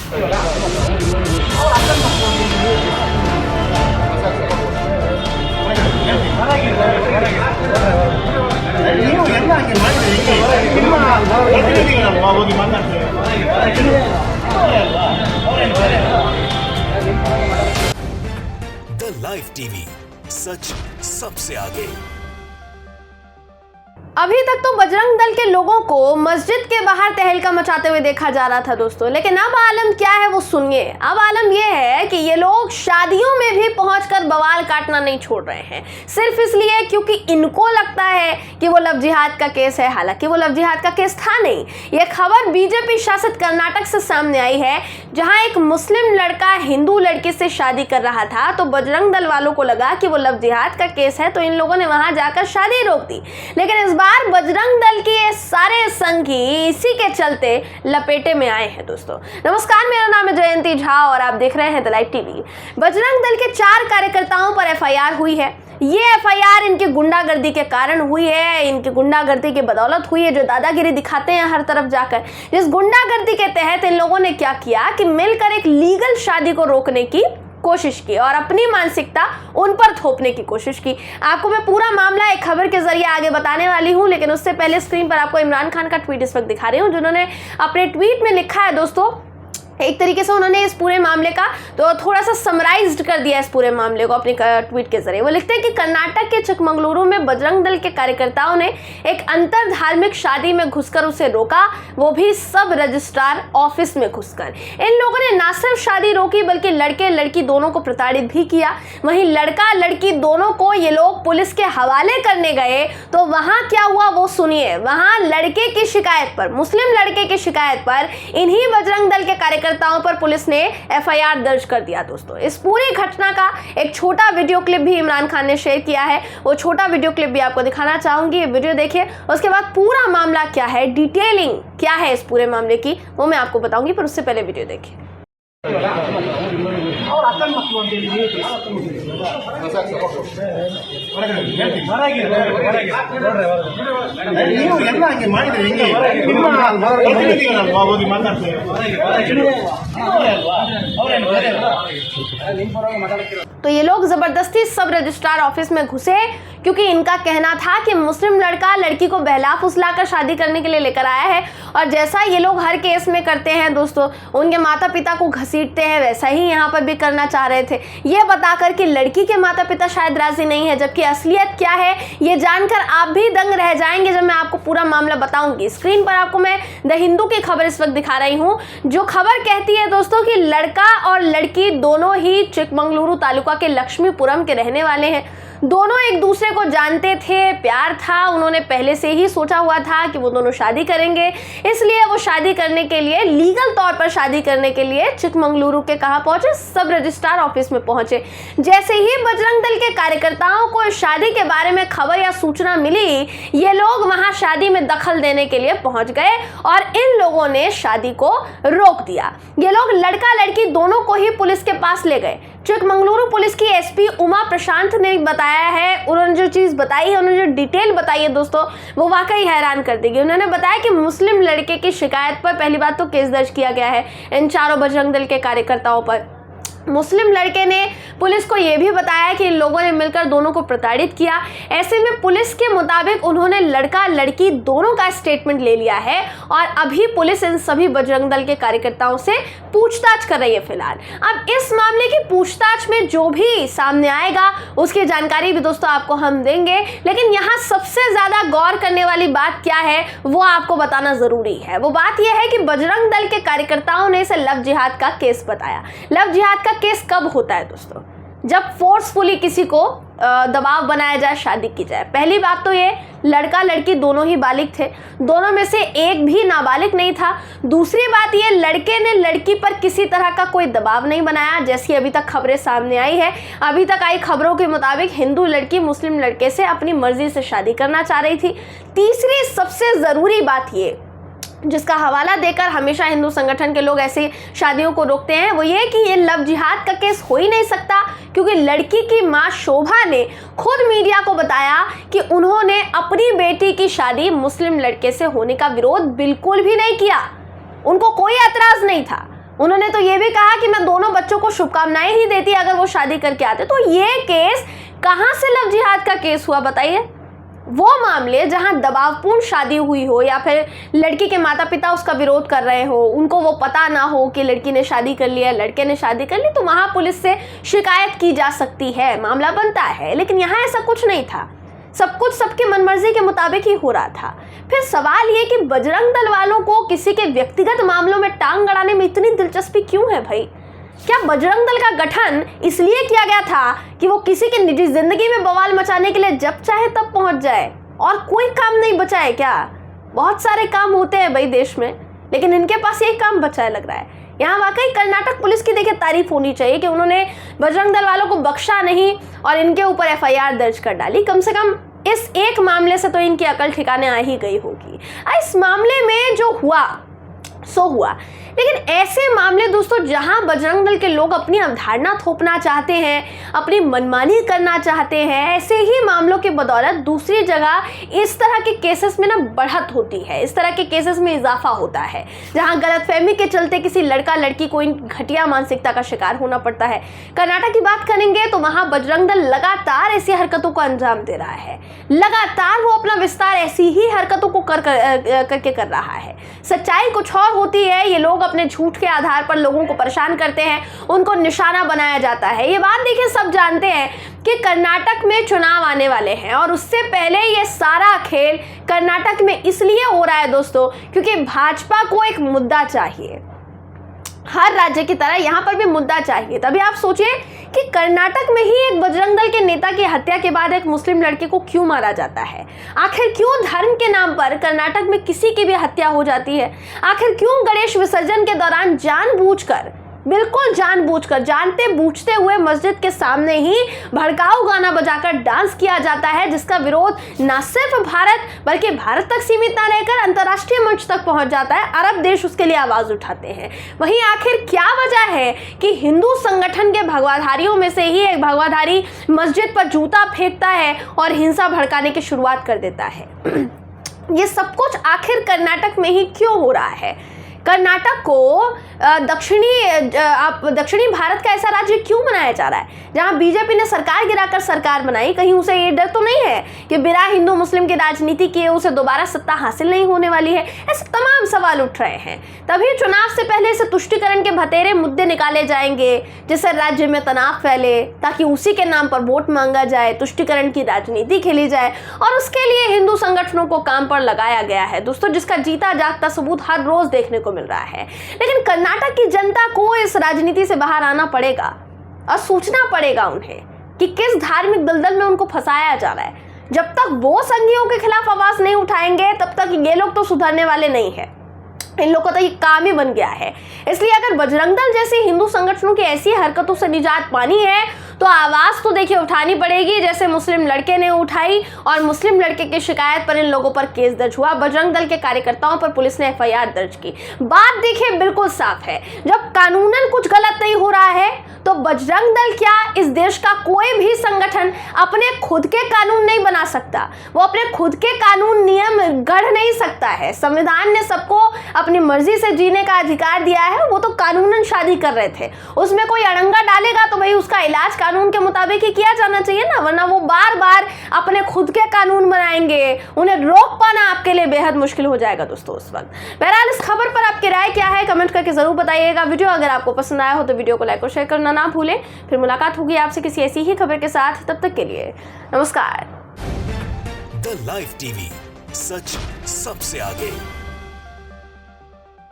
The live TV, सच सबसे आगे। अभी तक तो बजरंग दल के लोगों को मस्जिद के बाहर तहलका मचाते हुए देखा जा रहा था दोस्तों, लेकिन अब आलम क्या है वो सुनिए। अब आलम ये है कि ये लोग शादियों में भी पहुंचकर बवाल काटना नहीं छोड़ रहे हैं, सिर्फ इसलिए क्योंकि इनको लगता है कि वो लव जिहाद का केस है। हालांकि वो लव जिहाद का केस था नहीं। ये खबर बीजेपी शासित कर्नाटक से सामने आई है, जहां एक मुस्लिम लड़का हिंदू लड़की से शादी कर रहा था, तो बजरंग दल वालों को लगा कि वो लव जिहाद का केस है, तो इन लोगों ने वहां जाकर शादी रोक दी। लेकिन इस बार बजरंग दल के ये सारे संगी इसी के चलते लपेटे में आए हैं दोस्तों। नमस्कार, मेरा नाम है जयंती झा और आप देख रहे हैं the live TV. Bajrang Dal के 4 कार्यकर्ताओं पर एफआईआर हुई है। ये एफआईआर इनकी गुंडागर्दी के कारण हुई है, इनकी गुंडागर्दी की बदौलत हुई है, जो दादागिरी दिखाते हैं हर तरफ जाकर। जिस गुंडागर्दी के तहत इन लोगों ने क्या किया कि मिलकर एक लीगल शादी को रोकने की कोशिश की और अपनी मानसिकता उन पर थोपने की कोशिश की। आपको मैं पूरा मामला एक खबर के जरिए आगे बताने वाली हूं, लेकिन उससे पहले स्क्रीन पर आपको इमरान खान का ट्वीट इस वक्त दिखा रही हूं, जिन्होंने अपने ट्वीट में लिखा है दोस्तों, एक तरीके से उन्होंने इस पूरे मामले का तो थोड़ा सा समराइज्ड कर दिया इस पूरे मामले को अपने ट्वीट के जरिए। वो लिखते हैं कि कर्नाटक के चिकमंगलुरु में बजरंग दल के कार्यकर्ताओं ने एक अंतर धार्मिक शादी में घुसकर उसे रोका, वो भी सब रजिस्ट्रार ऑफिस में घुसकर। इन लोगों ने ना सिर्फ शादी रोकी बल्कि लड़के लड़की दोनों को प्रताड़ित भी किया। वहीं लड़का लड़की दोनों को ये लोग पुलिस के हवाले करने गए, तो वहां क्या हुआ वो सुनिए। वहां लड़के की शिकायत पर, मुस्लिम लड़के की शिकायत पर इन्हीं बजरंग दल के कार्यकर्ताओं पर पुलिस ने एफआईआर दर्ज कर दिया दोस्तों। इस पूरी घटना का एक छोटा वीडियो क्लिप भी इमरान खान ने शेयर किया है, वो छोटा वीडियो क्लिप भी आपको दिखाना चाहूंगी। ये वीडियो देखिए, उसके बाद पूरा मामला क्या है, डिटेलिंग क्या है इस पूरे मामले की, वो मैं आपको बताऊंगी, पर उससे पहले वीडियो देखिए। तो ये लोग जबरदस्ती सब रजिस्ट्रार ऑफिस में घुसे, क्योंकि इनका कहना था कि मुस्लिम लड़का लड़की को बहला फुसला कर शादी करने के लिए लेकर आया है, और जैसा ये लोग हर केस में करते हैं दोस्तों, उनके माता पिता को घसीटते हैं, वैसा ही यहाँ पर भी करना चाह रहे थे, ये बताकर कि लड़की के माता पिता शायद राजी नहीं है। जबकि असलियत क्या है ये जानकर आप भी दंग रह जाएंगे जब मैं आपको पूरा मामला बताऊंगी। स्क्रीन पर आपको मैं द हिंदू की खबर इस वक्त दिखा रही हूँ, जो खबर कहती है दोस्तों कि लड़का और लड़की दोनों ही चिकमंगलुरु तालुका के लक्ष्मीपुरम के रहने वाले हैं। दोनों एक दूसरे को जानते थे, प्यार था, उन्होंने पहले से ही सोचा हुआ था कि वो दोनों शादी करेंगे, इसलिए वो शादी करने के लिए, लीगल तौर पर शादी करने के लिए चिकमंगलुरु के कहाँ पहुंचे, सब रजिस्ट्रार ऑफिस में पहुंचे। जैसे ही बजरंग दल के कार्यकर्ताओं को इस शादी के बारे में खबर या सूचना मिली, ये लोग वहां शादी में दखल देने के लिए पहुंच गए और इन लोगों ने शादी को रोक दिया। ये लोग लड़का लड़की दोनों को ही पुलिस के पास ले गए। चिकमंगलुरु पुलिस की एसपी उमा प्रशांत ने बताया है, उन्होंने जो चीज बताई है, उन्होंने जो डिटेल बताई है दोस्तों, वो वाकई हैरान कर देगी। उन्होंने बताया कि मुस्लिम लड़के की शिकायत पर पहली बात तो केस दर्ज किया गया है इन चारों बजरंग दल के कार्यकर्ताओं पर। मुस्लिम लड़के ने पुलिस को यह भी बताया कि इन लोगों ने मिलकर दोनों को प्रताड़ित किया। ऐसे में पुलिस के मुताबिक उन्होंने लड़का लड़की दोनों का स्टेटमेंट ले लिया है और अभी पुलिस इन सभी बजरंग दल के कार्यकर्ताओं से पूछताछ कर रही है फिलहाल। अब इस मामले की पूछताछ में जो भी सामने आएगा उसकी जानकारी भी दोस्तों आपको हम देंगे, लेकिन यहाँ सबसे ज्यादा गौर करने वाली बात क्या है वो आपको बताना जरूरी है। वो बात यह है कि बजरंग दल के कार्यकर्ताओं ने इसे लव जिहाद का केस बताया। लव जिहाद का केस कब होता है दोस्तों? जब फोर्सफुली किसी को दबाव बनाया जाए, शादी की जाए। पहली बात तो ये, लड़का लड़की दोनों ही बालिग थे, दोनों में से एक भी नाबालिग नहीं था। दूसरी बात ये, लड़के ने लड़की पर किसी तरह का कोई दबाव नहीं बनाया, जैसी अभी तक खबरें सामने आई है। अभी तक आई खबरों के मुताबिक हिंदू लड़की मुस्लिम लड़के से अपनी मर्जी से शादी करना चाह रही थी। तीसरी सबसे जरूरी बात ये, जिसका हवाला देकर हमेशा हिंदू संगठन के लोग ऐसी शादियों को रोकते हैं, वो ये कि ये लव जिहाद का केस हो ही नहीं सकता, क्योंकि लड़की की मां शोभा ने खुद मीडिया को बताया कि उन्होंने अपनी बेटी की शादी मुस्लिम लड़के से होने का विरोध बिल्कुल भी नहीं किया, उनको कोई एतराज नहीं था। उन्होंने तो ये भी कहा कि मैं दोनों बच्चों को शुभकामनाएं ही देती अगर वो शादी करके आते। तो ये केस कहां से लव जिहाद का केस हुआ बताइए? वो मामले जहां दबावपूर्ण शादी हुई हो या फिर लड़की के माता पिता उसका विरोध कर रहे हो, उनको वो पता ना हो कि लड़की ने शादी कर लिया, लड़के ने शादी कर ली, तो वहां पुलिस से शिकायत की जा सकती है, मामला बनता है। लेकिन यहाँ ऐसा कुछ नहीं था, सब कुछ सबकी मनमर्जी के मुताबिक ही हो रहा था। फिर सवाल ये कि बजरंग दल वालों को किसी के व्यक्तिगत मामलों में टांग अड़ाने में इतनी दिलचस्पी क्यों है भाई? क्या बजरंग दल का गठन इसलिए किया गया था कि वो किसी की निजी जिंदगी में बवाल मचाने के लिए जब चाहे तब पहुंच जाए और कोई काम नहीं बचा है क्या? बहुत सारे काम होते हैं भाई देश में, लेकिन इनके पास यही काम बचा है लग रहा है। यहाँ वाकई कर्नाटक पुलिस की देखिए तारीफ होनी चाहिए कि उन्होंने बजरंग दल वालों को बख्शा नहीं और इनके ऊपर एफआईआर दर्ज कर डाली। कम से कम इस एक मामले से तो इनकी अकल ठिकाने आ ही गई होगी। इस मामले में जो हुआ सो हुआ, लेकिन ऐसे मामले दोस्तों जहां बजरंग दल के लोग अपनी अवधारणा थोपना चाहते हैं, अपनी मनमानी करना चाहते हैं, ऐसे ही मामलों की बदौलत दूसरी जगह इस तरह के केसेस में ना बढ़त होती है, इस तरह के केसेस में इजाफा होता है, जहां गलतफहमी के चलते किसी लड़का लड़की को इन घटिया मानसिकता का शिकार होना पड़ता है। कर्नाटक की बात करेंगे तो वहां बजरंग दल लगातार ऐसी हरकतों को अंजाम दे रहा है, लगातार वो अपना विस्तार ऐसी ही हरकतों को करके कर रहा है। सच्चाई कुछ और होती है, ये लोग अपने झूठ के आधार पर लोगों को परेशान करते हैं, उनको निशाना बनाया जाता है। ये बात देखिए सब जानते हैं कि कर्नाटक में चुनाव आने वाले हैं और उससे पहले ये सारा खेल कर्नाटक में इसलिए हो रहा है दोस्तों क्योंकि भाजपा को एक मुद्दा चाहिए, हर राज्य की तरह यहां पर भी मुद्दा चाहिए। तभी आप सोचिए कि कर्नाटक में ही एक बजरंग दल के नेता की हत्या के बाद एक मुस्लिम लड़के को क्यों मारा जाता है? आखिर क्यों धर्म के नाम पर कर्नाटक में किसी की भी हत्या हो जाती है? आखिर क्यों गणेश विसर्जन के दौरान जानबूझकर, बिल्कुल जानबूझकर, जानते बूझते हुए मस्जिद के सामने ही भड़काऊ गाना बजाकर डांस किया जाता है, जिसका विरोध न सिर्फ भारत बल्कि भारत तक सीमित न रहकर अंतर्राष्ट्रीय मंच तक पहुंच जाता है। अरब देश उसके लिए आवाज उठाते हैं। वहीं आखिर क्या वजह है कि हिंदू संगठन के भगवाधारियों में से ही एक भगवाधारी मस्जिद पर जूता फेंकता है और हिंसा भड़काने की शुरुआत कर देता है? ये सब कुछ आखिर कर्नाटक में ही क्यों हो रहा है? कर्नाटक को दक्षिणी भारत का ऐसा राज्य क्यों बनाया जा रहा है जहां बीजेपी ने सरकार गिराकर सरकार बनाई? कहीं उसे ये डर तो नहीं है कि बिना हिंदू मुस्लिम की राजनीति किए उसे दोबारा सत्ता हासिल नहीं होने वाली है? ऐसे तमाम सवाल उठ रहे हैं। तभी चुनाव से पहले से तुष्टीकरण के भतेरे मुद्दे निकाले जाएंगे जिससे राज्य में तनाव फैले, ताकि उसी के नाम पर वोट मांगा जाए, तुष्टीकरण की राजनीति खेली जाए। और उसके लिए हिंदू संगठनों को काम पर लगाया गया है दोस्तों, जिसका जीता जागता सबूत हर रोज देखने को मिल रहा है। लेकिन कर्नाटक की जनता को इस राजनीति से बाहर आना पड़ेगा और सोचना पड़ेगा उन्हें कि किस धार्मिक दलदल में उनको फंसाया जा रहा है। जब तक वो संघियों के खिलाफ आवाज नहीं उठाएंगे तब तक ये लोग तो सुधरने वाले नहीं है। इन लोगों को तो ये काम ही बन गया है। इसलिए अगर बजरंग दल जैसे हिंदू संगठनों की ऐसी हरकतों से निजात पानी है तो आवाज तो देखिए उठानी पड़ेगी, जैसे मुस्लिम लड़के ने उठाई और मुस्लिम लड़के की शिकायत पर इन लोगों पर केस दर्ज हुआ। बजरंग दल के कार्यकर्ताओं पर पुलिस ने एफआईआर दर्ज की। बात देखिए बिल्कुल साफ है, जब कानूनन कुछ गलत नहीं हो रहा है तो बजरंग दल क्या इस देश का कोई भी संगठन अपने खुद के कानून नहीं बना सकता, वो अपने खुद के कानून नियम गढ़ नहीं सकता है। संविधान ने सबको अपनी मर्जी से जीने का अधिकार दिया है। वो तो कानूनन शादी कर रहे थे, उसमें कोई अड़ंगा डालेगा तो भाई उसका इलाज कानून के मुताबिक ही किया जाना चाहिए ना, वरना वो बार बार अपने खुद के कानून बनाएंगे, उन्हें रोक पाना आपके लिए बेहद मुश्किल हो जाएगा दोस्तों उस वक्त। बहरहाल इस खबर पर आपकी राय क्या है कमेंट करके जरूर बताइएगा। वीडियो अगर आपको पसंद आया हो तो वीडियो को लाइक और शेयर करना ना भूलें। फिर मुलाकात होगी आपसे किसी ऐसी ही खबर के साथ, तब तक के लिए नमस्कार। द लाइव टीवी, सच सबसे आगे।